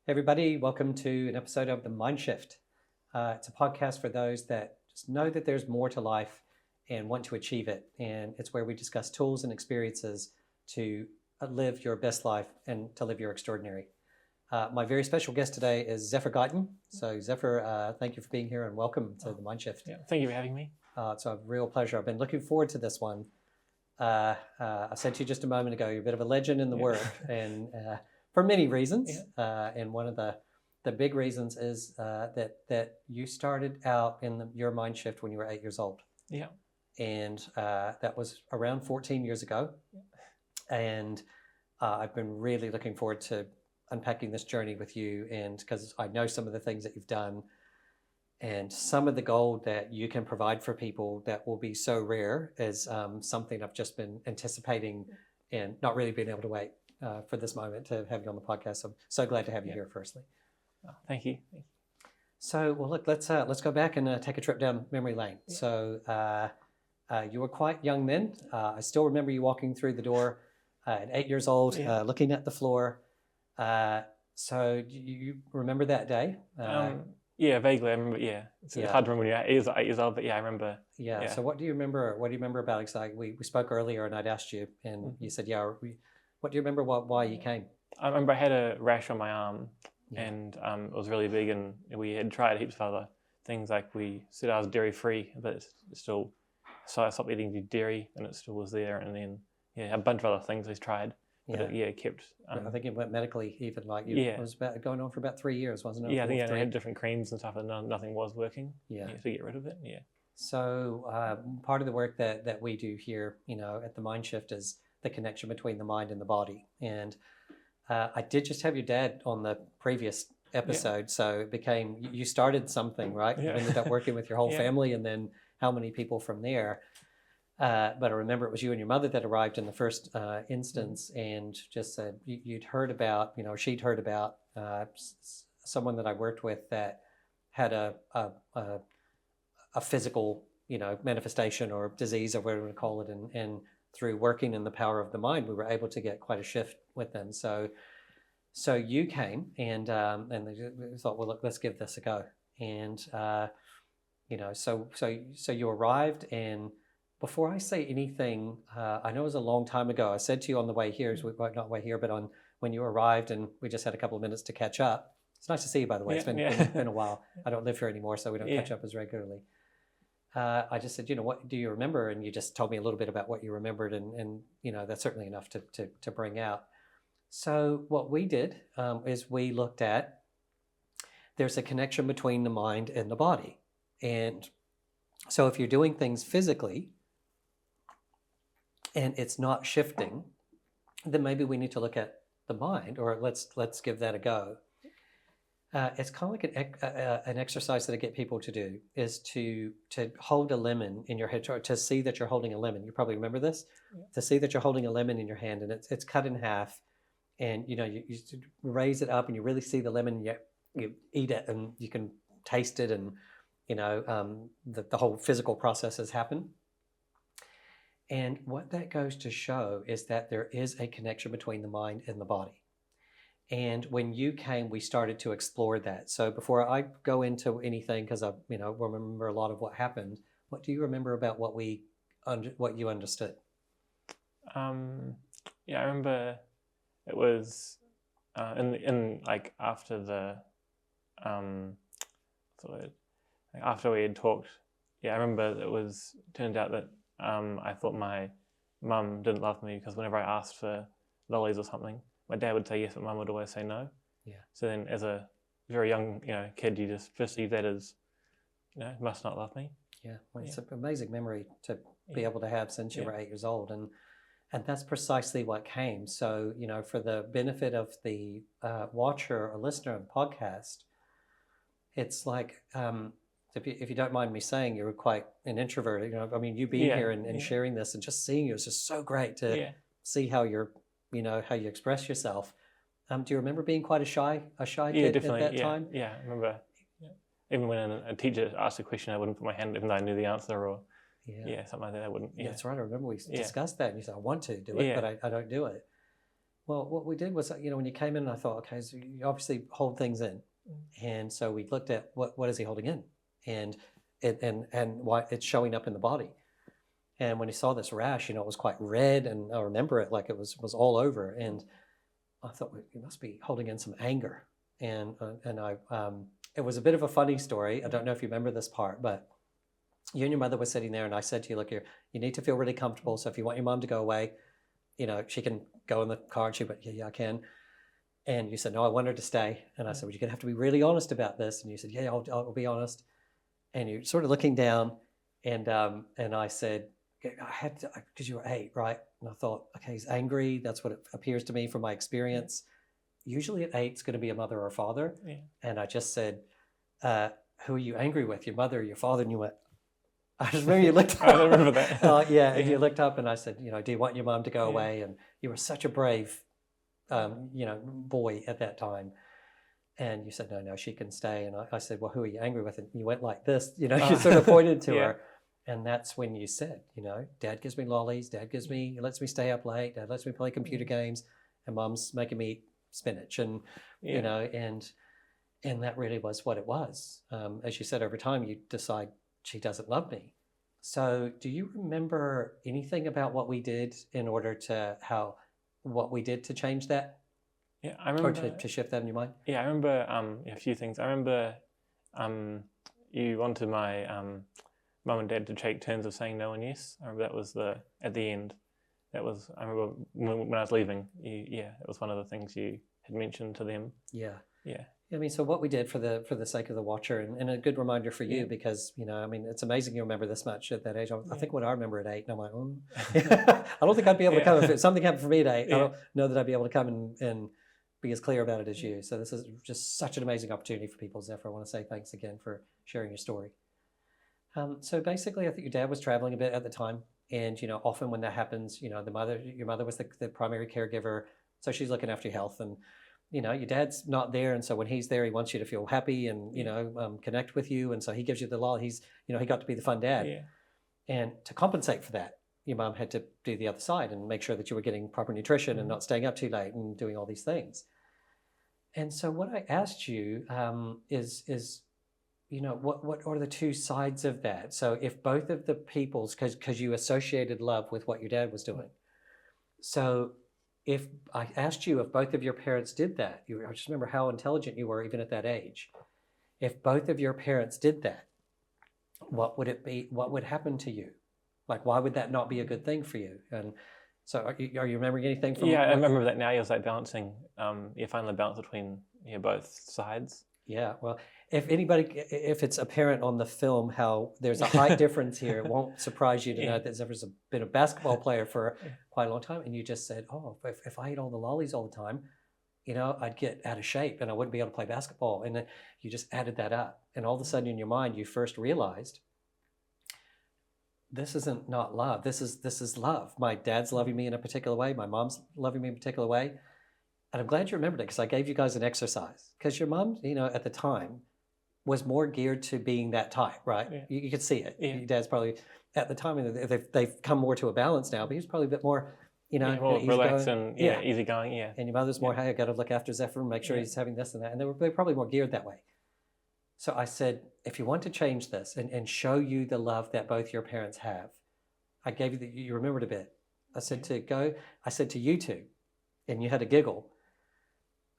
Hey everybody, welcome to an episode of The Mind Shift. It's a podcast for those that just know that there's more to life and want to achieve it. And it's where we discuss tools and experiences to live your best life and to live your extraordinary. My very special guest today is Zephyr Guyton. So Zephyr, thank you for being here and welcome to The Mind Shift. Yeah, thank you for having me. It's a real pleasure. I've been looking forward to this one. I said to you just a moment ago, you're a bit of a legend in the work, and for many reasons. And one of the big reasons is that you started out in your mind shift when you were 8 years old. Yeah. And that was around 14 years ago. Yeah. And I've been really looking forward to unpacking this journey with you, and because I know some of the things that you've done and some of the gold that you can provide for people that will be so rare is something I've just been anticipating and not really being able to wait for this moment to have you on the podcast. So I'm so glad to have you here, firstly. Oh, thank you. So, well, look, let's go back and take a trip down memory lane. Yeah. So you were quite young then. I still remember you walking through the door at 8 years old, looking at the floor. So do you remember that day? Yeah, vaguely. I remember. Yeah, it's hard to remember when you're 8 years old, but yeah, I remember. Yeah. So what do you remember? What do you remember about it? Like we spoke earlier, and I'd asked you, and you said, "Yeah." What do you remember? Why you came? I remember I had a rash on my arm, and it was really big, and we had tried heaps of other things. Like we said I was dairy free, but it's still. So I stopped eating dairy, and it still was there. And then a bunch of other things we tried. But it kept. I think it went medically even. Like it was going on for about 3 years, wasn't it? Yeah, I think I had different creams and stuff, and nothing was working. Yeah, to get rid of it. Yeah. So part of the work that we do here, at the Mind Shift, is the connection between the mind and the body. And I did just have your dad on the previous episode, so it became you started something, right? You ended up working with your whole family, and then how many people from there? But I remember it was you and your mother that arrived in the first instance, and just said you'd heard about, she'd heard about someone that I worked with that had a physical, manifestation or disease or whatever you want to call it, and through working in the power of the mind, we were able to get quite a shift with them. So you came and they thought, well, look, let's give this a go, and so you arrived. And before I say anything, I know it was a long time ago. I said to you on the way here, not way here, but on when you arrived, and we just had a couple of minutes to catch up. It's nice to see you, by the way. It's been a while. I don't live here anymore, so we don't catch up as regularly. I just said, what do you remember? And you just told me a little bit about what you remembered, and that's certainly enough to bring out. So what we did is we looked at, there's a connection between the mind and the body. And so if you're doing things physically and it's not shifting, then maybe we need to look at the mind, or let's give that a go. It's kind of like an exercise that I get people to do, is to hold a lemon in your head, or to see that you're holding a lemon. You probably remember this, to see that you're holding a lemon in your hand, and it's cut in half, and you raise it up, and you really see the lemon, and you eat it, and you can taste it, and the whole physical processes happen. And what that goes to show is that there is a connection between the mind and the body. And when you came, we started to explore that. So before I go into anything, because I remember a lot of what happened, what do you remember about what you understood? I remember it was in like after the after we had talked. I remember it turned out that I thought my mum didn't love me, because whenever I asked for lollies or something, my dad would say yes, but mum would always say no. Yeah. So then, as a very young, kid, you just perceive that as, must not love me. Yeah. Well, it's an amazing memory to be able to have since you were 8 years old, and that's precisely what came. So, for the benefit of the watcher or listener of the podcast, it's like, if you don't mind me saying, you're quite an introvert. You being here and sharing this and just seeing you is just so great to see how you're. How you express yourself. Do you remember being quite a shy kid at that time? Yeah, I remember. Even when a teacher asked a question, I wouldn't put my hand, even though I knew the answer, or something like that. I wouldn't. Yeah, that's right. I remember we discussed that, and you said, "I want to do it, but I don't do it." Well, what we did was, when you came in, I thought, okay, so you obviously hold things in, and so we looked at what is he holding in, and why it's showing up in the body. And when he saw this rash, it was quite red, and I remember it like it was all over. And I thought, well, he must be holding in some anger. And I it was a bit of a funny story. I don't know if you remember this part, but you and your mother were sitting there, and I said to you, look, you need to feel really comfortable. So if you want your mom to go away, she can go in the car. And she went, yeah, I can. And you said, no, I want her to stay. And I said, well, you're going to have to be really honest about this. And you said, yeah, I'll be honest. And you're sort of looking down, and I said, I had to, because you were 8, right? And I thought, okay, he's angry. That's what it appears to me from my experience. Usually at 8, it's going to be a mother or a father. Yeah. And I just said, who are you angry with, your mother or your father? And you went, I just remember you looked up. I don't remember that. Yeah, and you looked up, and I said, do you want your mom to go away? And you were such a brave, boy at that time. And you said, no, she can stay. And I said, well, who are you angry with? And you went like this, you sort of pointed to her. And that's when you said, Dad gives me lollies, Dad lets me stay up late, Dad lets me play computer games, and Mom's making me eat spinach. And, and that really was what it was. As you said, over time, you decide she doesn't love me. So do you remember anything about what we did what we did to change that? Yeah, I remember. Or to shift that in your mind? Yeah, I remember a few things. I remember you wanted my mum and dad to take turns of saying no and yes. I remember that was at the end. I remember when I was leaving, it was one of the things you had mentioned to them. Yeah. Yeah. I mean, so what we did for the sake of the watcher, and a good reminder for you, because, it's amazing you remember this much at that age. I think what I remember at 8, and I'm like, oh. I don't think I'd be able to come. If something happened for me at 8, I don't know that I'd be able to come and be as clear about it as you. So this is just such an amazing opportunity for people, Zephyr. I want to say thanks again for sharing your story. So basically, I think your dad was traveling a bit at the time. And, often when that happens, your mother was the primary caregiver. So she's looking after your health, and, your dad's not there. And so when he's there, he wants you to feel happy and, connect with you. And so he gives you the lull. He got to be the fun dad. Yeah. And to compensate for that, your mom had to do the other side and make sure that you were getting proper nutrition and not staying up too late and doing all these things. And so what I asked you is what are the two sides of that? So if both of the people's, because you associated love with what your dad was doing. So if I asked you if both of your parents did that, I just remember how intelligent you were even at that age. If both of your parents did that, what would it be? What would happen to you? Like, why would that not be a good thing for you? And so are you remembering anything from... Yeah, I remember that now. It was like balancing, finding the balance between both sides. Yeah, well, if it's apparent on the film how there's a height difference here, it won't surprise you to know that Zephyr's been a basketball player for quite a long time. And you just said, oh, if I ate all the lollies all the time, I'd get out of shape and I wouldn't be able to play basketball. And then you just added that up. And all of a sudden in your mind, you first realized, this isn't not love. This is love. My dad's loving me in a particular way. My mom's loving me in a particular way. And I'm glad you remembered it, because I gave you guys an exercise. Because your mom, at the time, was more geared to being that type, right? Yeah. You could see it. Yeah. Your dad's probably, at the time, they've come more to a balance now, but he's probably a bit more, more relaxed and easygoing, And your mother's more, hey, I got to look after Zephyr and make sure he's having this and that. And they're probably more geared that way. So I said, if you want to change this and show you the love that both your parents have, I gave you you remembered a bit. I said to you two, and you had a giggle.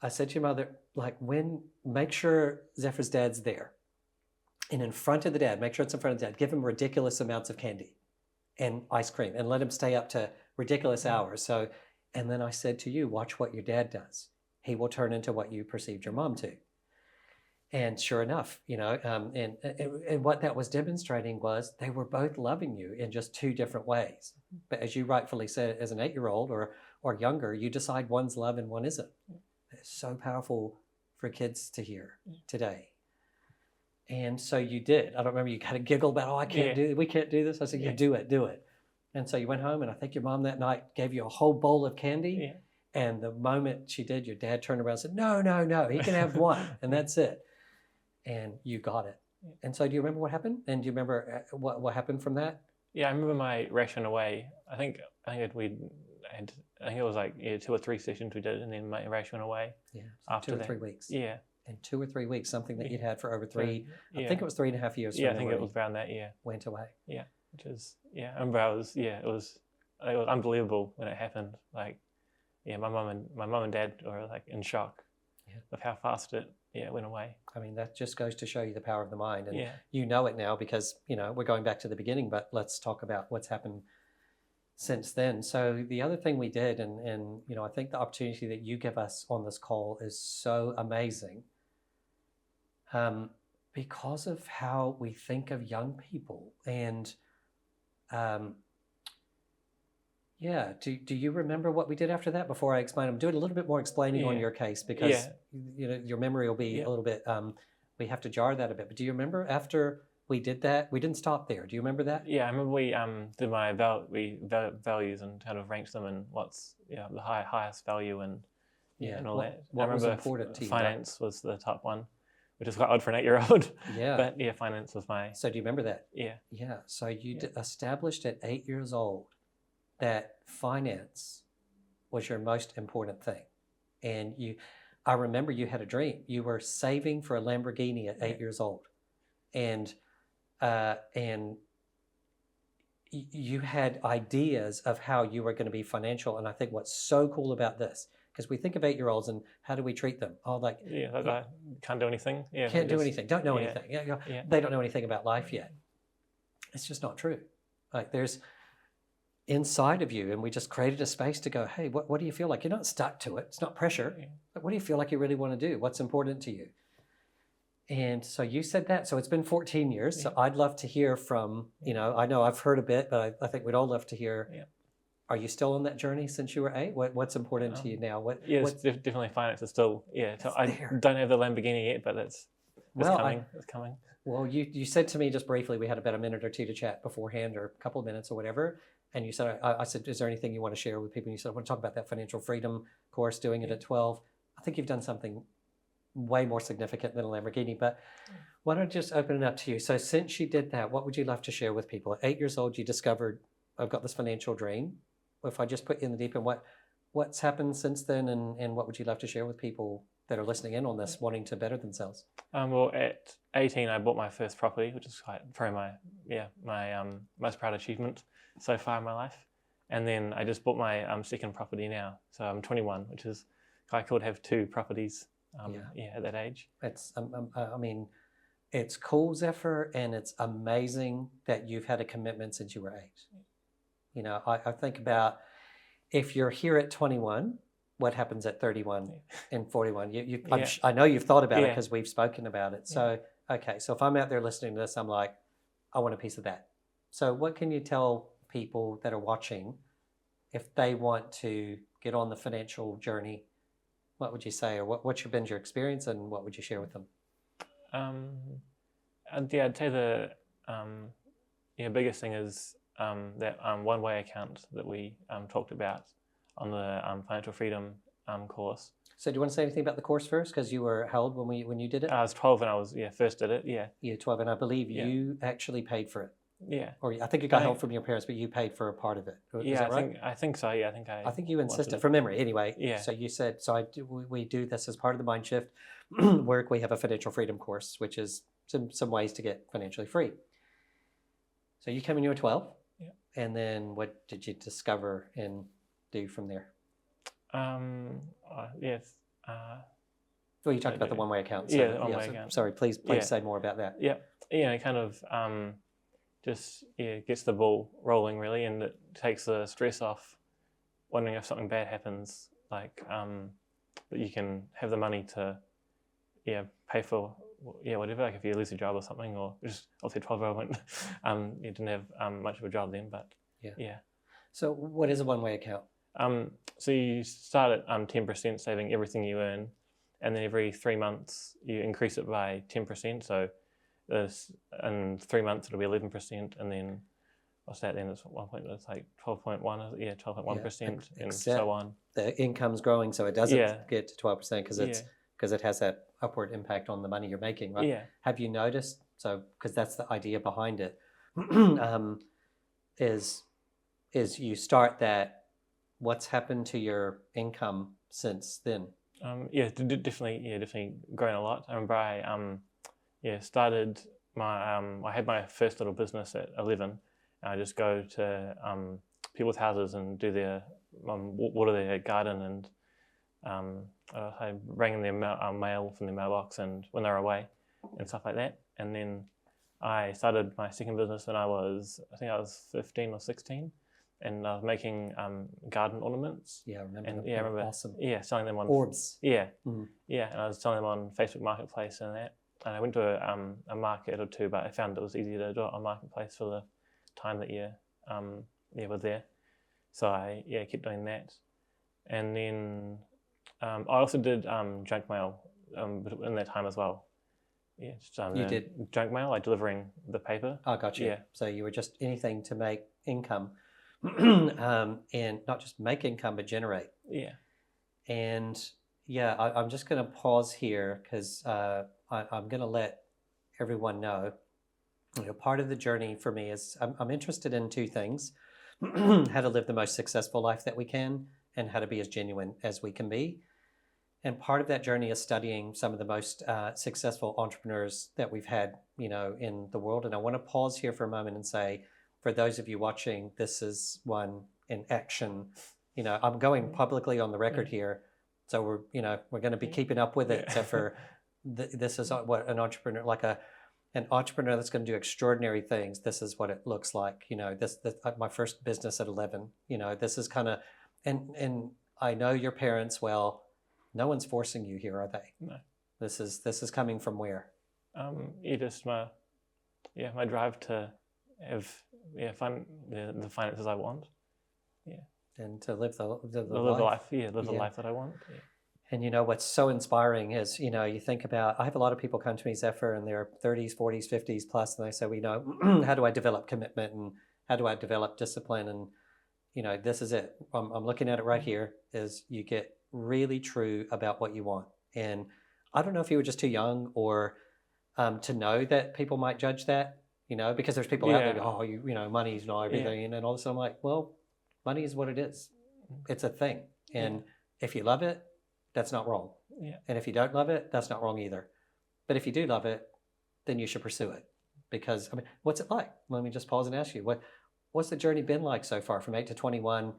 I said to your mother, make sure Zephyr's dad's there. And in front of the dad, make sure it's in front of the dad, give him ridiculous amounts of candy and ice cream and let him stay up to ridiculous hours. So, and then I said to you, watch what your dad does. He will turn into what you perceived your mom to. And sure enough, and what that was demonstrating was they were both loving you in just two different ways. But as you rightfully said, as an 8-year-old or younger, you decide one's love and one isn't. It's so powerful for kids to hear today. And so you did. I don't remember, you kind of giggled about, we can't do this. I said, do it. And so you went home, and I think your mom that night gave you a whole bowl of candy. Yeah. And the moment she did, your dad turned around and said, no, he can have one, and that's it. And you got it. And so do you remember what happened? And do you remember what happened from that? Yeah, I remember my ration away. I think we had I think it was like 2 or 3 sessions we did, and then my rash went away. Yeah, so after 2 or that. 3 weeks. Yeah. In 2 or 3 weeks, something that Yeah. you'd had for over three. Yeah. I think it was 3.5 years. Yeah, from I think it memory, was around that. Yeah. went away. Yeah, which is I remember it was unbelievable when it happened. Like, yeah, my mum and dad were like in shock of how fast it went away. I mean, that just goes to show you the power of the mind, and Yeah. you know it now because we're going back to the beginning. But let's talk about what's happened since then. So the other thing we did, and I think the opportunity that you give us on this call is so amazing, because of how we think of young people. And do you remember what we did after that? Before I explain, I'm doing a little bit more explaining on your case because your memory will be a little bit. We have to jar that a bit. But do you remember after we did that? We didn't stop there. Do you remember that? Yeah, I remember we did values and kind of ranked them and what's the highest value and and all that. What I was remember important to you? finance was the top one, which is quite odd for an 8-year-old. Yeah. But finance was my. So do you remember that? Yeah. Yeah. So you established at 8 years old that finance was your most important thing, and I remember you had a dream. You were saving for a Lamborghini at 8 years old, and you had ideas of how you were going to be financial. And I think what's so cool about this, because we think of 8-year-olds and how do we treat them? Oh, like I can't do anything. Yeah, can't do anything. Don't know anything. They don't know anything about life yet. It's just not true. Like there's inside of you, and we just created a space to go, hey, what do you feel like? You're not stuck to it. It's not pressure. But what do you feel like you really want to do? What's important to you? And so you said that. So it's been 14 years. So I'd love to hear from, I know I've heard a bit, but I think we'd all love to hear. Yeah. Are you still on that journey since you were 8? What's important to you now? Definitely finance is still, so I don't have the Lamborghini yet, but it's coming. It's coming. Well, you said to me just briefly, we had about a minute or two to chat beforehand or a couple of minutes or whatever. And you said, I said, is there anything you want to share with people? And you said, I want to talk about that financial freedom course, doing it at 12. I think you've done something way more significant than a Lamborghini, but why don't I just open it up to you? So since you did that, what would you love to share with people? At 8 years old, you discovered, I've got this financial dream. If I just put you in the deep end, what's happened since then, and what would you love to share with people that are listening in on this, wanting to better themselves? Well, at 18, I bought my first property, which is probably my most proud achievement so far in my life. And then I just bought my second property now. So I'm 21, which is quite cool to have 2 properties at that age. It's, I mean, it's cool, Zephyr, and it's amazing that you've had a commitment since you were 8. I think about if you're here at 21, what happens at 31 and 41? I know you've thought about it because we've spoken about it. So, okay, so if I'm out there listening to this, I'm like, I want a piece of that. So what can you tell people that are watching if they want to get on the financial journey? What would you say, or what's been your experience, and what would you share with them? I'd say the biggest thing is that one-way account that we talked about on the financial freedom course. So do you want to say anything about the course first? Because you were how old when you did it? I was 12 when I was first did it. Yeah. You're 12, and I believe you actually paid for it. Yeah. Or I think you got help from your parents, but you paid for a part of it. Is that right? I think so. Yeah, I think you insisted from memory anyway. Yeah. So you said, we do this as part of the Mind Shift work. We have a financial freedom course, which is some ways to get financially free. So you came when you were 12. Yeah. And then what did you discover and do from there? Yes. Well, you talked about the one-way account. So, the one-way account. Sorry, please say more about that. Yeah. It kind of just gets the ball rolling really, and it takes the stress off wondering if something bad happens, like that you can have the money to pay for whatever, like if you lose your job or something, or just obviously 12-year-old you didn't have much of a job then, but yeah. So what is a one-way account? So you start at 10% saving everything you earn, and then every 3 months you increase it by 10%. So in 3 months it'll be 11%, and then what's that? Then it's 1 point. It's like 12.1. 12.1%, and so on. The income's growing, so it doesn't get to 12% because it has that upward impact on the money you're making, right? Yeah. Have you noticed? So because that's the idea behind it, is you start that what's happened to your income since then? Definitely grown a lot. I remember I started my I had my first little business at 11. And I just go to people's houses and do their water their garden, and I rang their mail from their mailbox and when they were away and stuff like that. And then I started my second business when I was 15 or 16. And I was making garden ornaments. Yeah, I remember. And them. I remember. Awesome. Yeah, selling them on Orbs. Yeah, Mm. yeah, and I was selling them on Facebook Marketplace and that. And I went to a market or two, but I found it was easier to do it on Marketplace for the time that you were there. So I kept doing that. And then I also did junk mail in that time as well. Yeah, just, You did junk mail, like delivering the paper. Oh, got you. Yeah. So you were just anything to make income, and not just make income, but generate. Yeah. And yeah, I'm just going to pause here because I'm going to let everyone know. Part of the journey for me is I'm interested in two things: how to live the most successful life that we can, and how to be as genuine as we can be. And part of that journey is studying some of the most successful entrepreneurs that we've had, in the world. And I want to pause here for a moment and say, for those of you watching, this is one in action. I'm going publicly on the record here, so we're going to be keeping up with it. Zephyr, this is what an entrepreneur, like an entrepreneur that's going to do extraordinary things. This is what it looks like. This my first business at 11. This is kind of, and I know your parents well. No one's forcing you here, are they? No. This is coming from where? Just my drive to have fun, the finances I want. Yeah. And to live the life. Live the life that I want. Yeah. And what's so inspiring is, you think about, I have a lot of people come to me, Zephyr, in their 30s, 40s, 50s plus, and they say, how do I develop commitment and how do I develop discipline? And, this is it. I'm looking at it right here, is you get really true about what you want. And I don't know if you were just too young or to know that people might judge that, because there's people out there go, money's not everything. And all of a sudden I'm like, well, money is what it is. It's a thing. And if you love it, that's not wrong. Yeah. And if you don't love it, that's not wrong either. But if you do love it, then you should pursue it. Because, what's it like? Let me just pause and ask you, what's the journey been like so far from 8 to 21?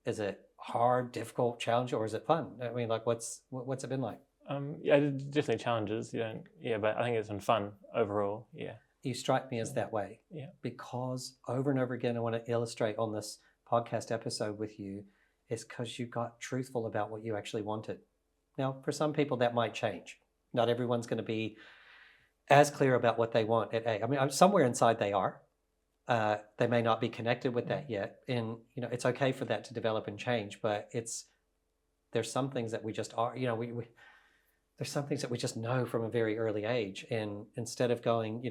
Is it hard, difficult, challenging, or is it fun? What's it been like? Definitely challenges. But I think it's been fun overall. Yeah. You strike me as that way. Yeah. Because over and over again, I want to illustrate on this podcast episode with you, is because you got truthful about what you actually wanted. Now, for some people, that might change. Not everyone's going to be as clear about what they want at A. Somewhere inside they are. They may not be connected with that yet, and it's okay for that to develop and change. But there's some things that we just are. There's some things that we just know from a very early age, and instead of going,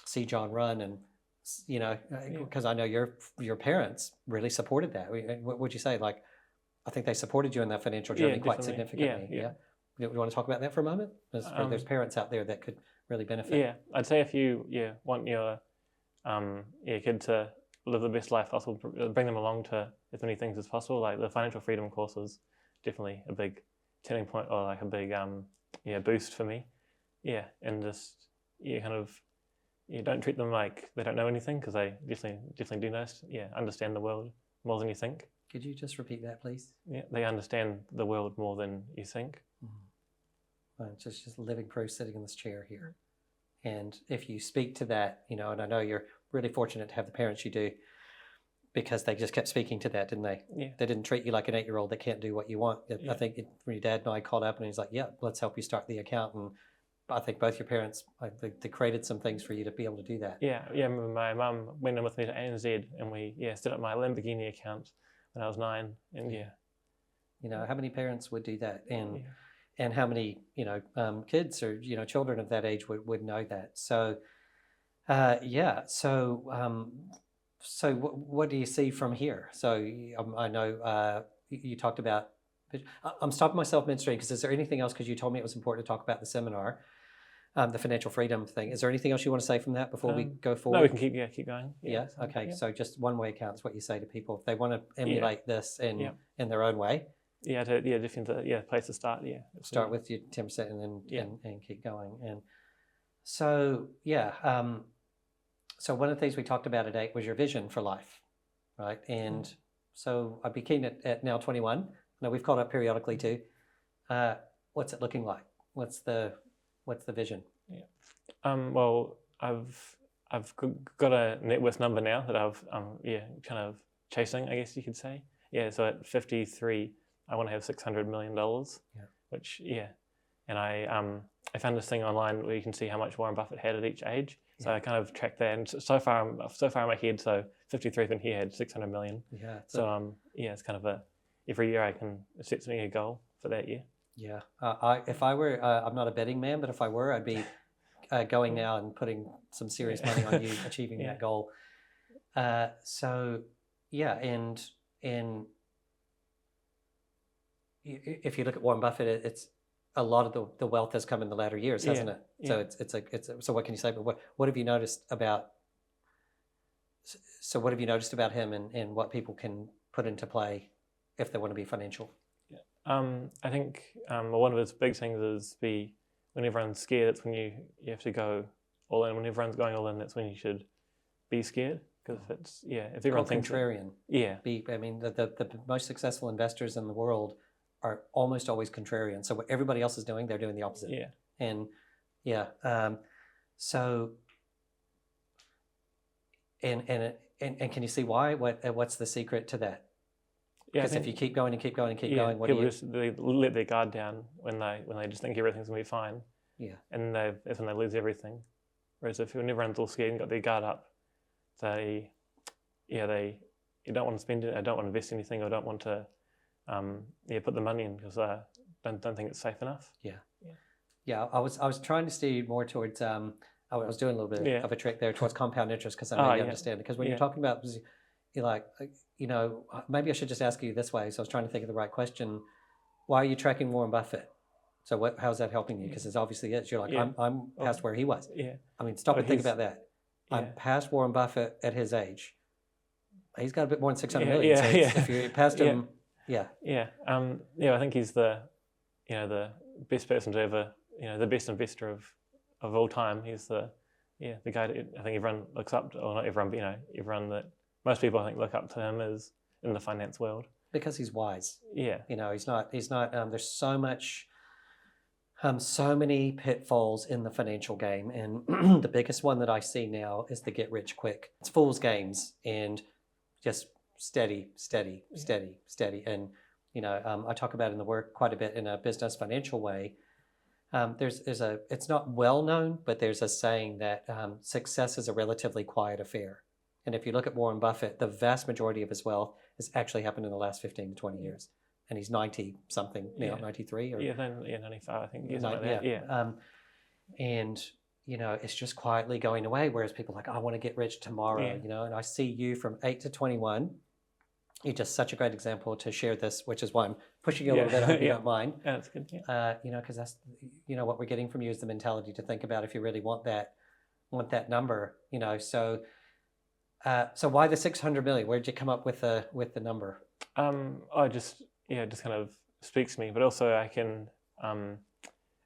see John run, and because I know your parents really supported that. What would you say? Like, I think they supported you in that financial journey quite significantly. Yeah. You want to talk about that for a moment? There's parents out there that could really benefit. Yeah, I'd say if you want your kid to live the best life possible, bring them along to as many things as possible. Like the financial freedom course was definitely a big turning point, or like a big boost for me. Yeah, and just don't treat them like they don't know anything, because they definitely do know. Understand the world more than you think. Could you just repeat that, please? Yeah, they understand the world more than you think. Just living proof sitting in this chair here. And if you speak to that, and I know you're really fortunate to have the parents you do, because they just kept speaking to that, didn't they? Yeah. They didn't treat you like an 8-year-old that can't do what you want. I think when your dad and I called up and he's like, yeah, let's help you start the account. And I think both your parents, they created some things for you to be able to do that. Yeah. My mum went in with me to ANZ and we set up my Lamborghini account when I was 9. And how many parents would do that? And how many kids or children of that age would know that? So so what do you see from here? So I know you talked about, I'm stopping myself midstream because is there anything else, because you told me it was important to talk about the seminar, the financial freedom thing. Is there anything else you want to say from that before we go forward? No, we can keep going. Yeah. So, Okay. yeah. So just one way account is what you say to people if they want to emulate this in their own way. Yeah. Definitely. Place to start. Yeah. Absolutely. Start with your 10% and then and keep going. And so so one of the things we talked about today was your vision for life, right? And so I'd be keen at now 21. Now we've called up periodically too. What's it looking like? What's the vision? Yeah. Well, I've got a net worth number now that I've kind of chasing, I guess you could say. Yeah. So at 53, I want to have $600 million. Yeah. Which and I found this thing online where you can see how much Warren Buffett had at each age. So I kind of tracked that, and so far in my head, so 53 when he had 600 million. Yeah. So it's kind of every year it sets me a goal for that year. Yeah. If I were, I'm not a betting man, but if I were, I'd be going now and putting some serious money on you achieving that goal. So and if you look at Warren Buffett, it's a lot of the wealth has come in the latter years, hasn't it? So so what can you say? But what have you noticed about? So what have you noticed about him and what people can put into play if they want to be financial? I think one of his big things is when everyone's scared, it's when you have to go all in. When everyone's going all in, that's when you should be scared. Because if everyone thinks contrarian. I mean, the most successful investors in the world are almost always contrarian. So what everybody else is doing, they're doing the opposite. Yeah. And so and can you see why? What's the secret to that? Because if you keep going and keep going and keep going, they let their guard down when they just think everything's gonna be fine. Yeah. And that's when they lose everything. Whereas if everyone's all scared and got their guard up, they don't want to spend it, I don't want to invest anything, or don't want to put the money in because I don't think it's safe enough. Yeah. I was trying to steer more towards I was doing a little bit of a trick there towards compound interest because I know you understand it. Because when you're talking about, you're like, maybe I should just ask you this way. So I was trying to think of the right question. Why are you tracking Warren Buffett? So how's that helping you? Because it obviously is. You're like, I'm past where he was. Yeah. I mean, stop and think about that. I'm past Warren Buffett at his age. He's got a bit more than 600 million. So if you're past him, I think he's the best person to ever, the best investor of all time. He's the guy that I think everyone looks up to, or not everyone, but everyone that most people I think look up to him is in the finance world. Because he's wise. Yeah. He's not, there's so much, so many pitfalls in the financial game. And the biggest one that I see now is the get rich quick. It's fool's games and just steady. And, I talk about in the work quite a bit in a business financial way. It's not well known, but there's a saying that success is a relatively quiet affair. And if you look at Warren Buffett, the vast majority of his wealth has actually happened in the last 15 to 20 years. And he's 90 something now, 93 or 95, I think. And it's just quietly going away. Whereas people are like, I want to get rich tomorrow, and I see you from 8 to 21. You're just such a great example to share this, which is why I'm pushing you a little bit. I hope you don't mind. Yeah, that's good. Because that's, what we're getting from you is the mentality to think about if you really want that number, So why the 600 million? Where did you come up with the number? It just kind of speaks to me. But also, I can,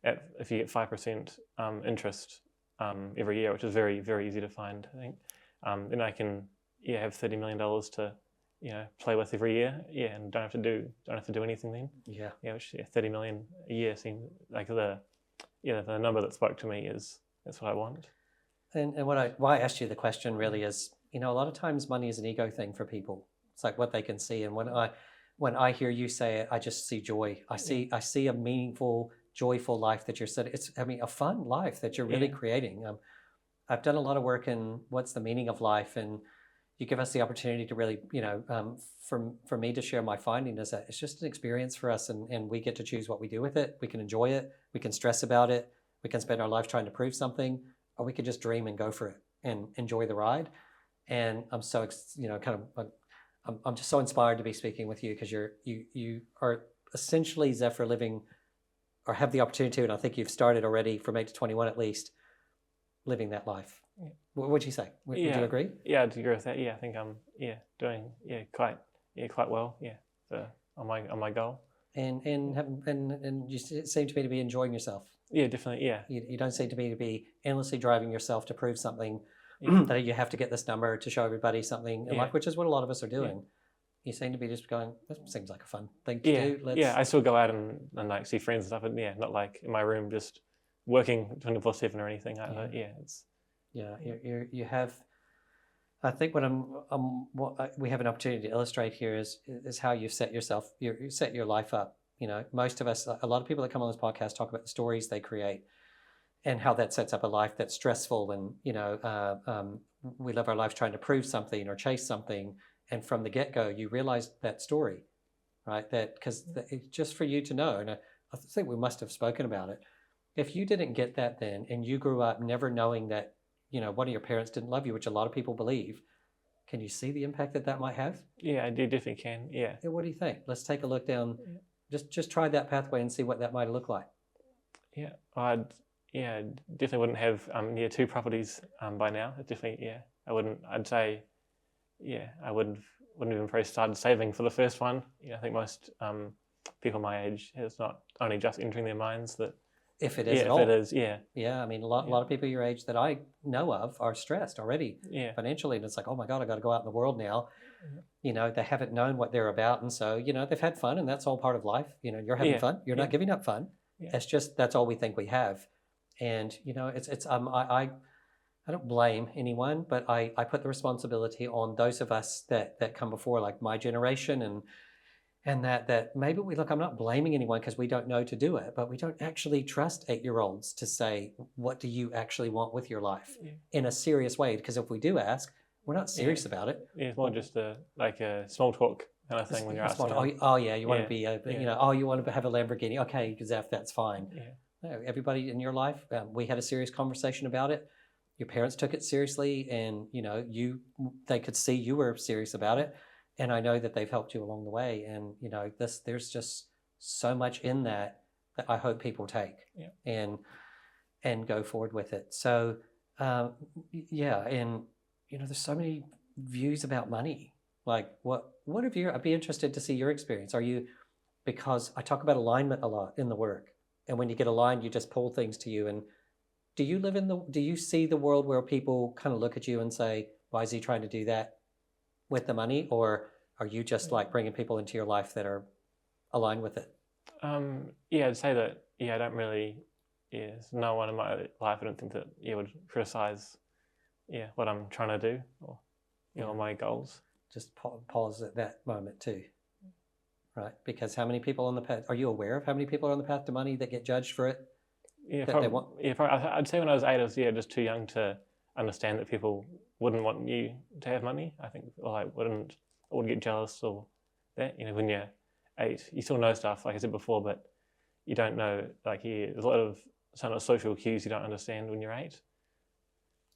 if you get 5% interest every year, which is very, very easy to find, I think, then I can have $30 million to play with every year, and don't have to do anything then. Which 30 million a year seems like the number that spoke to me that's what I want. And why I asked you the question really is, a lot of times money is an ego thing for people. It's like what they can see, and when I hear you say it, I just see joy. I see a meaningful, joyful life that you're setting. It's a fun life that you're really creating. I've done a lot of work in what's the meaning of life, and you give us the opportunity to really, for me to share my finding is that it's just an experience for us, and we get to choose what we do with it. We can enjoy it. We can stress about it. We can spend our life trying to prove something, or we could just dream and go for it and enjoy the ride. And I'm so, I'm just so inspired to be speaking with you because you are essentially, Zephyr, living or have the opportunity to, and I think you've started already from 8 to 21 at least, living that life. Yeah. What would you say? Would you agree? Yeah, I'd agree with that. Yeah, I think I'm doing quite well. Yeah, on my goal. And you seem to me to be enjoying yourself. Yeah, definitely. Yeah. You don't seem to me to be endlessly driving yourself to prove something, that you have to get this number to show everybody something in life, which is what a lot of us are doing. You seem to be just going, this seems like a fun thing to do. I still go out and like see friends and stuff, and not like in my room just working 24/7 or anything. You have. I think what we have an opportunity to illustrate here is how you set yourself, you set your life up. Most of us, a lot of people that come on this podcast talk about the stories they create and how that sets up a life that's stressful, and we live our lives trying to prove something or chase something. And from the get-go, you realize that story, right? That because just for you to know, and I think we must have spoken about it. If you didn't get that then, and you grew up never knowing that, one of your parents didn't love you, which a lot of people believe, can you see the impact that might have? Yeah, I definitely can. Yeah. What do you think? Let's take a look down. Just try that pathway and see what that might look like. Yeah, I definitely wouldn't have 2 properties by now. Definitely, I wouldn't. I'd say, I wouldn't even probably started saving for the first one. I think most people my age, it's not only just entering their minds that. If it is at if all. it is, I mean, a lot of people your age that I know of are stressed already financially, and it's like, oh my God, I got to go out in the world now. They haven't known what they're about, and so they've had fun, and that's all part of life. You're having fun. You're not giving up fun. It's just that's all we think we have, and it's I don't blame anyone, but I put the responsibility on those of us that come before, like my generation, and that maybe I'm not blaming anyone because we don't know to do it, but we don't actually trust 8-year-olds to say, what do you actually want with your life in a serious way? Because if we do ask, we're not serious about it. Yeah, it's more just a small talk kind of thing when you're asking. You want to be, you want to have a Lamborghini. Okay, Zeph, that's fine. No, everybody in your life, we had a serious conversation about it. Your parents took it seriously, and they could see you were serious about it. And I know that they've helped you along the way. And, there's just so much in that I hope people take and go forward with it. So, and, there's so many views about money. Like what have you, I'd be interested to see your experience. Because I talk about alignment a lot in the work. And when you get aligned, you just pull things to you. And do you see the world where people kind of look at you and say, why is he trying to do that with the money, or are you just like bringing people into your life that are aligned with it? I'd say that. I don't really. There's no one in my life I don't think that would criticize. What I'm trying to do or my goals. Just pause at that moment too, right? Because how many people on the path? Are you aware of how many people are on the path to money that get judged for it? Probably. I'd say when I was 8, I was just too young to understand that people wouldn't want you to have money. I think, I wouldn't get jealous or that. When you're 8, you still know stuff, like I said before, but you don't know. There's a lot of social cues you don't understand when you're 8.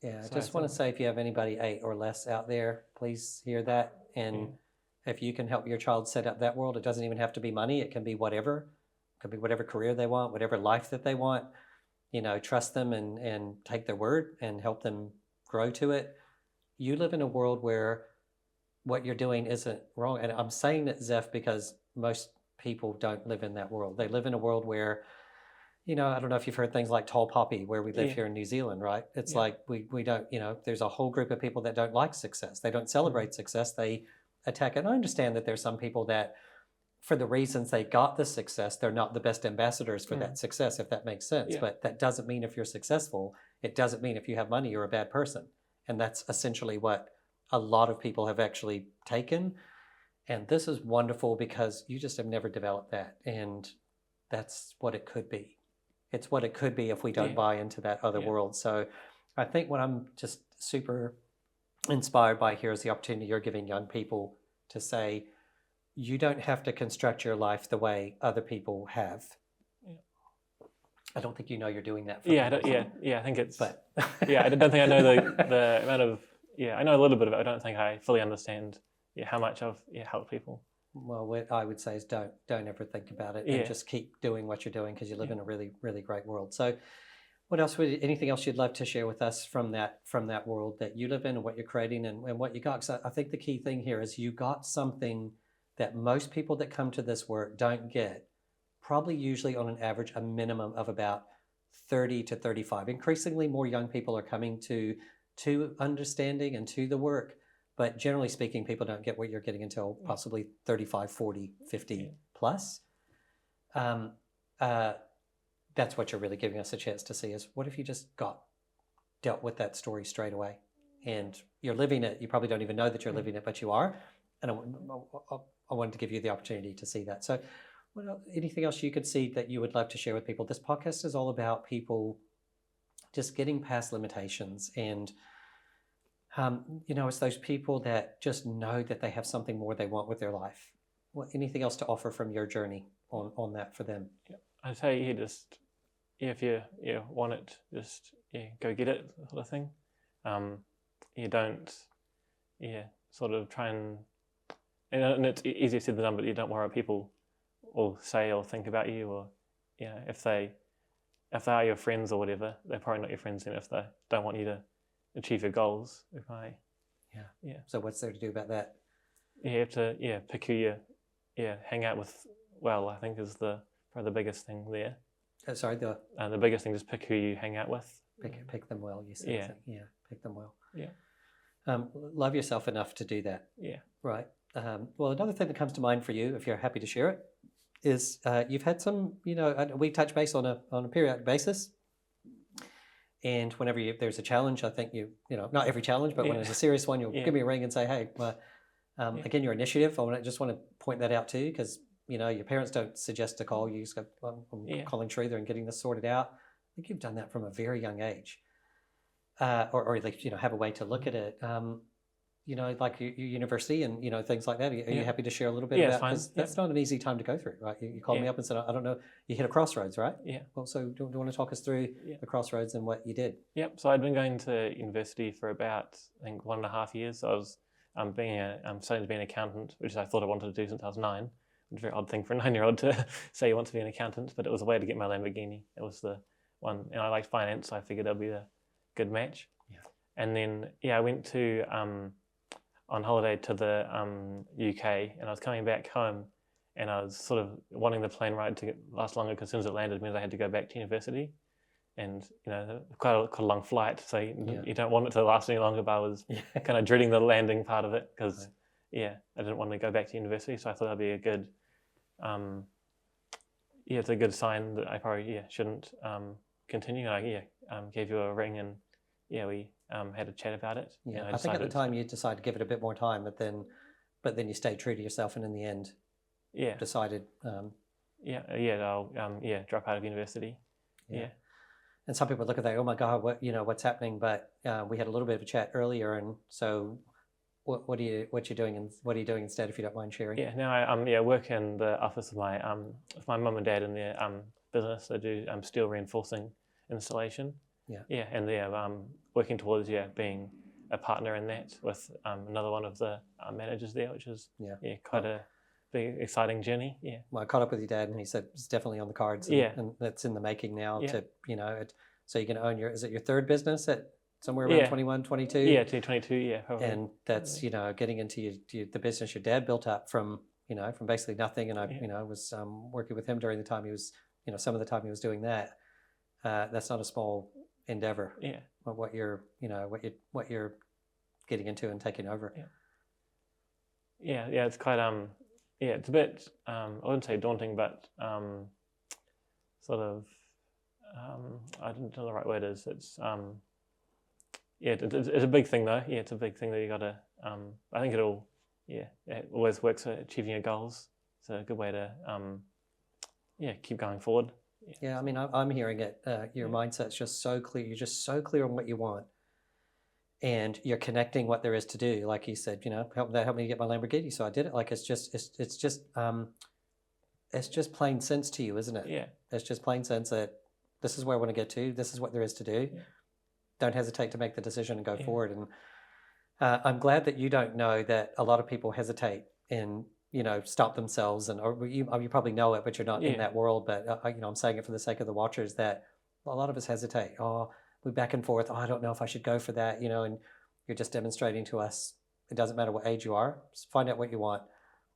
Yeah, I just want to say, if you have anybody 8 or less out there, please hear that. And if you can help your child set up that world, it doesn't even have to be money. It can be whatever. It could be whatever career they want, whatever life that they want. Trust them and take their word and help them grow to it. You live in a world where what you're doing isn't wrong. And I'm saying that, Zeph, because most people don't live in that world. They live in a world where, I don't know if you've heard things like tall poppy, where we live here in New Zealand, right? It's like we don't, there's a whole group of people that don't like success. They don't celebrate success. They attack it. And I understand that there's some people that, for the reasons they got the success, they're not the best ambassadors for that success, if that makes sense. But that doesn't mean if you're successful, it doesn't mean if you have money, you're a bad person. And that's essentially what a lot of people have actually taken. And this is wonderful because you just have never developed that. And that's what it could be. It's what it could be if we don't buy into that other world. So I think what I'm just super inspired by here is the opportunity you're giving young people to say, you don't have to construct your life the way other people have. I don't think you're doing that. I think it's. But I don't think I know the amount of. I know a little bit of it. I don't think I fully understand. How much I've helped people. Well, what I would say is don't ever think about it, Yeah. and just keep doing what you're doing because you live in a really, really great world. So, anything else you'd love to share with us from that world that you live in and what you're creating and what you got? Because I think the key thing here is you got something that most people that come to this work don't get. Probably usually on an average, a minimum of about 30 to 35. Increasingly more young people are coming to understanding and to the work. But generally speaking, people don't get what you're getting until possibly 35, 40, 50 plus. That's what you're really giving us a chance to see is what if you just dealt with that story straight away and you're living it. You probably don't even know that you're living it, but you are. And I wanted to give you the opportunity to see that. So anything else you could see that you would love to share with people? This podcast is all about people just getting past limitations and it's those people that just know that they have something more they want with their life. Anything else to offer from your journey on that for them? I'd say if you want it, just go get it, sort of thing. You don't sort of try and it's easier said than done, but you don't worry what people will say or think about you, or if they are your friends or whatever, they're probably not your friends then if they don't want you to achieve your goals. So what's there to do about that? You have to pick who you hang out with well, I think is probably the biggest thing there. Sorry, the biggest thing is pick who you hang out with. Pick them well, you said. Pick them well. Love yourself enough to do that. Right. Well, another thing that comes to mind for you, if you're happy to share it, is you've had some, we touch base on a periodic basis. And whenever there's a challenge, I think not every challenge, but when there's a serious one, you'll give me a ring and say, hey, again, your initiative, I just want to point that out too, because, your parents don't suggest to call you. You just go, I'm calling Truther and getting this sorted out. I think you've done that from a very young age. Or at least, have a way to look at it. Like your university and, things like that. Are you happy to share a little bit about that? Because that's not an easy time to go through, right? You called me up and said, I don't know, you hit a crossroads, right? Well, so do you want to talk us through the crossroads and what you did? Yep. So I'd been going to university for about, I think, 1.5 years. So I was studying to be an accountant, which I thought I wanted to do since I was 9. It's a very odd thing for a 9-year-old to say you want to be an accountant, but it was a way to get my Lamborghini. It was the one, and I liked finance, so I figured it'd be a good match. And then, I went to on holiday to the UK, and I was coming back home, and I was sort of wanting the plane ride to last longer because as soon as it landed, it means I had to go back to university. And, quite a long flight, so you don't want it to last any longer, but I was kind of dreading the landing part of it because, I didn't want to go back to university, so I thought that'd be a good, it's a good sign that I probably, shouldn't continue. And I gave you a ring and, we had a chat about it. Yeah, I think at the time you decided to give it a bit more time, but then you stayed true to yourself, and in the end, decided. I'll drop out of university. And some people look at that, oh my God, what's happening? But we had a little bit of a chat earlier, and so what are you doing instead, if you don't mind sharing? Now I work in the office of my mum and dad in their business. They do steel reinforcing installation. And they're working towards being a partner in that with another one of the managers there, which is quite a big exciting journey. Well, I caught up with your dad, and he said it's definitely on the cards, and that's in the making now. So you can own is it your third business at somewhere around 21, 22? 22, probably. And that's getting into the business your dad built up from basically nothing. And I was working with him during the time he was some of the time he was doing that. That's not a small endeavor. What you're getting into and taking over. It's quite it's a bit I wouldn't say daunting, but sort of I don't know the right word is. It's it's a big thing though. It's a big thing that you got to. I think it always works for achieving your goals. It's a good way to keep going forward. I mean, I'm hearing it. Your mindset's just so clear. You're just so clear on what you want, and you're connecting what there is to do. Like you said, help me get my Lamborghini. So I did it. Like it's just plain sense to you, isn't it? It's just plain sense that this is where I want to get to. This is what there is to do. Don't hesitate to make the decision and go forward. And I'm glad that you don't know that a lot of people hesitate in stop themselves, and or you probably know it, but you're not in Yeah. that world. But I'm saying it for the sake of the watchers that a lot of us hesitate. Oh, we back and forth. Oh, I don't know if I should go for that. And you're just demonstrating to us it doesn't matter what age you are. Just find out what you want.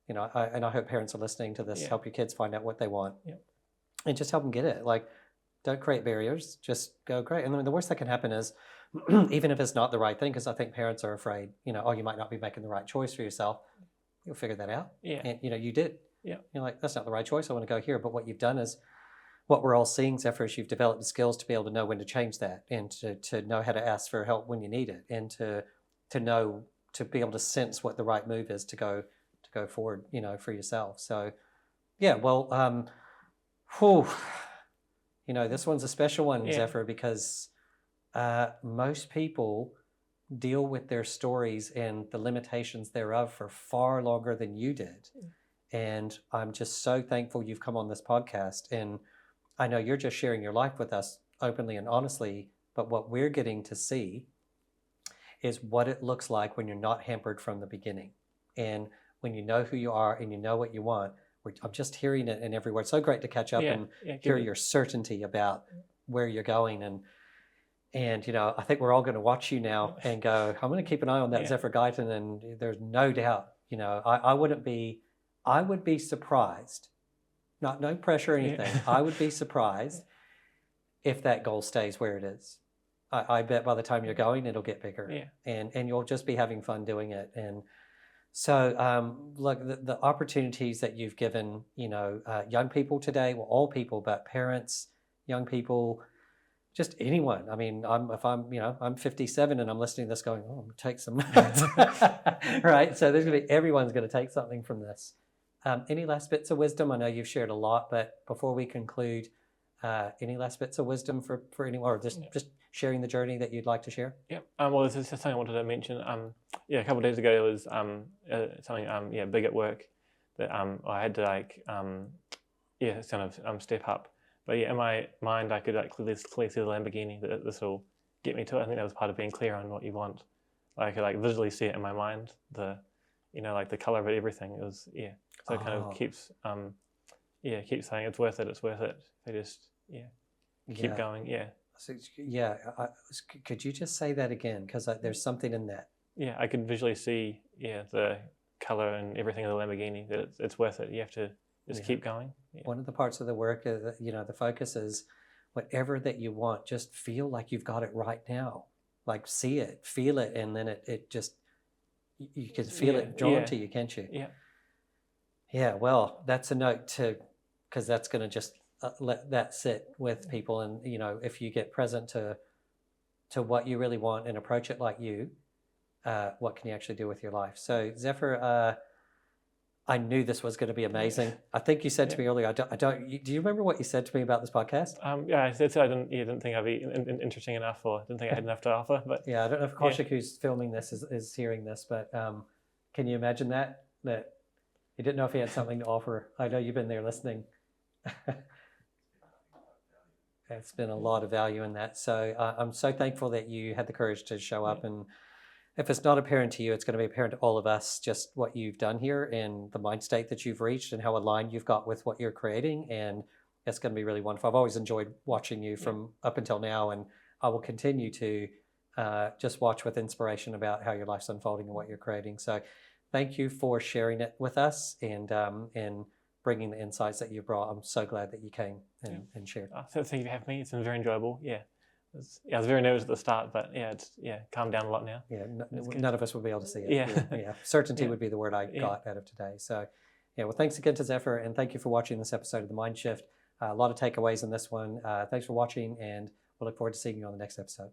And I hope parents are listening to this. Yeah. Help your kids find out what they want, Yeah. and just help them get it. Like, don't create barriers. Just go great. And the worst that can happen is, even if it's not the right thing, because I think parents are afraid. Oh, you might not be making the right choice for yourself. You'll figure that out. Yeah. And you did. Yeah. You're like, that's not the right choice. I want to go here. But what you've done is, what we're all seeing, Zephyr, is you've developed the skills to be able to know when to change that, and to know how to ask for help when you need it, and to know, to be able to sense what the right move is to go forward, for yourself. So, yeah, well, this one's a special one, Yeah. Zephyr, because most people deal with their stories and the limitations thereof for far longer than you did. And I'm just so thankful you've come on this podcast. And I know you're just sharing your life with us openly and honestly, but what we're getting to see is what it looks like when you're not hampered from the beginning. And when you know who you are and you know what you want. I'm just hearing it in every word. So great to catch up and hear your certainty about where you're going. And I think we're all going to watch you now and go, I'm going to keep an eye on that Zephyr Guyton. And there's no doubt, I would be surprised, no pressure or anything. Yeah. I would be surprised if that goal stays where it is. I bet by the time you're going, it'll get bigger. Yeah. And you'll just be having fun doing it. And so, look, the opportunities that you've given, young people today, well, all people, but parents, young people, just anyone. I mean, I'm 57 and I'm listening to this going, oh, I'm going to take some notes. Right? So everyone's going to take something from this. Any last bits of wisdom? I know you've shared a lot, but before we conclude, any last bits of wisdom for anyone, or just sharing the journey that you'd like to share? Yeah. Well, this is something I wanted to mention. A couple of days ago, there was something big at work that I had to step up. But in my mind, I could clearly see the Lamborghini that this will get me to it. I think that was part of being clear on what you want. I could visually see it in my mind. The color of it, everything. It was So it kind of keeps keeps saying it's worth it. It's worth it. They just keep going. Yeah. So, could you just say that again? Because there's something in that. Yeah, I could visually see the color and everything of the Lamborghini, that it's worth it. You have to just keep going. Yeah. One of the parts of the work, the focus is whatever that you want, just feel like you've got it right now. Like see it, feel it, and then it just, you can feel it drawn to you, can't you? Yeah. Yeah, well, that's a note because that's going to just let that sit with people. And, if you get present to what you really want and approach it like you, what can you actually do with your life? So Zephyr, I knew this was going to be amazing. I think you said to me earlier, do you remember what you said to me about this podcast? I said I didn't think I'd be interesting enough, or didn't think I had enough to offer. But yeah, I don't know if Kaushik, who's filming this, is hearing this, but can you imagine that he didn't know if he had something to offer? I know you've been there listening. It's been a lot of value in that. So I'm so thankful that you had the courage to show up. And if it's not apparent to you, it's going to be apparent to all of us just what you've done here and the mind state that you've reached and how aligned you've got with what you're creating. And it's going to be really wonderful. I've always enjoyed watching you from up until now, and I will continue to just watch with inspiration about how your life's unfolding and what you're creating. So thank you for sharing it with us and bringing the insights that you brought. I'm so glad that you came and shared. So thank you for having me. It's been very enjoyable. Yeah. I was very nervous at the start, but it's calmed down a lot now. Yeah, none of us would be able to see it. Yeah. Certainty would be the word I got out of today. So, well, thanks again to Zephyr, and thank you for watching this episode of The Mind Shift. A lot of takeaways in this one. Thanks for watching, and we'll look forward to seeing you on the next episode.